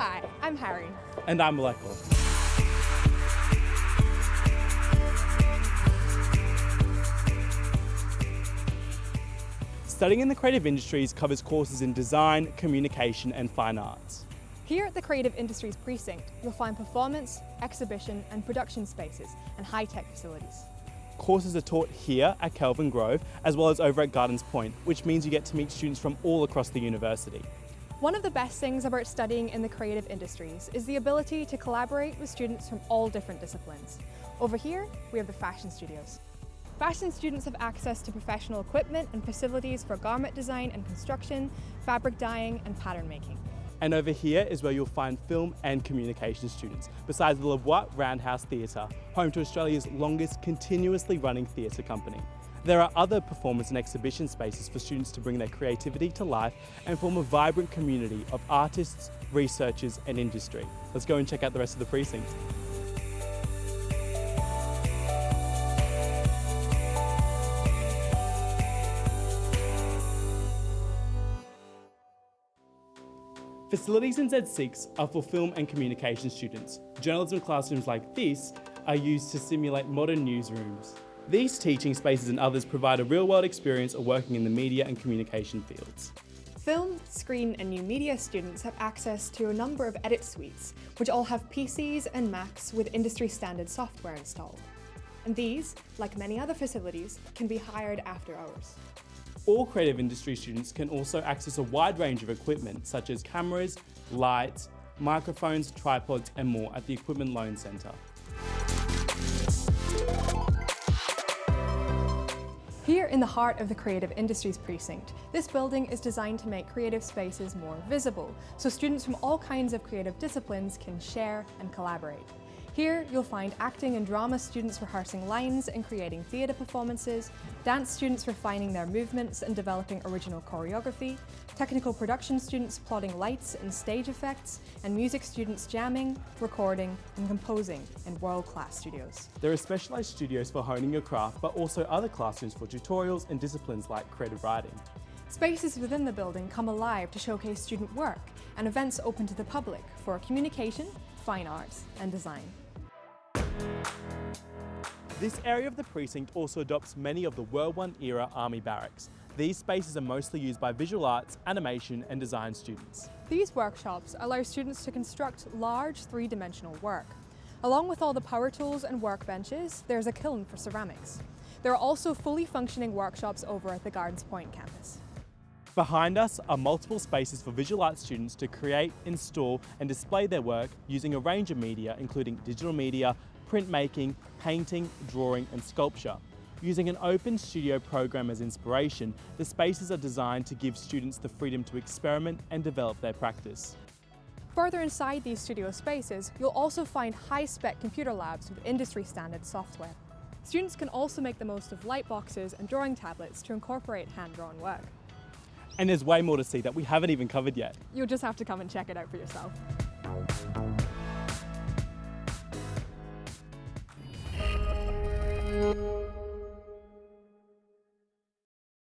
Hi, I'm Harri. And I'm Aleko. Studying in the creative industries covers courses in design, communication and fine arts. Here at the Creative Industries Precinct, you'll find performance, exhibition and production spaces and high-tech facilities. Courses are taught here at Kelvin Grove as well as over at Gardens Point, which means you get to meet students from all across the university. One of the best things about studying in the creative industries is the ability to collaborate with students from all different disciplines. Over here, we have the fashion studios. Fashion students have access to professional equipment and facilities for garment design and construction, fabric dyeing and pattern making. And over here is where you'll find film and communication students, besides the QUT Roundhouse Theatre, home to Australia's longest continuously running theatre company. There are other performance and exhibition spaces for students to bring their creativity to life and form a vibrant community of artists, researchers and industry. Let's go and check out the rest of the precinct. Facilities in Z6 are for film and communication students. Journalism classrooms like this are used to simulate modern newsrooms. These teaching spaces and others provide a real-world experience of working in the media and communication fields. Film, screen and new media students have access to a number of edit suites, which all have PCs and Macs with industry-standard software installed. And these, like many other facilities, can be hired after hours. All creative industry students can also access a wide range of equipment such as cameras, lights, microphones, tripods and more at the Equipment Loan Centre. Here in the heart of the Creative Industries Precinct, this building is designed to make creative spaces more visible, so students from all kinds of creative disciplines can share and collaborate. Here you'll find acting and drama students rehearsing lines and creating theatre performances, dance students refining their movements and developing original choreography, technical production students plotting lights and stage effects, and music students jamming, recording and composing in world-class studios. There are specialised studios for honing your craft, but also other classrooms for tutorials and disciplines like creative writing. Spaces within the building come alive to showcase student work, and events open to the public for communication, fine arts and design. This area of the precinct also adopts many of the World War I era army barracks. These spaces are mostly used by visual arts, animation and design students. These workshops allow students to construct large three-dimensional work. Along with all the power tools and workbenches, there's a kiln for ceramics. There are also fully functioning workshops over at the Gardens Point campus. Behind us are multiple spaces for visual arts students to create, install and display their work using a range of media including digital media, printmaking, painting, drawing and sculpture. Using an open studio program as inspiration, the spaces are designed to give students the freedom to experiment and develop their practice. Further inside these studio spaces, you'll also find high-spec computer labs with industry-standard software. Students can also make the most of light boxes and drawing tablets to incorporate hand-drawn work. And there's way more to see that we haven't even covered yet. You'll just have to come and check it out for yourself.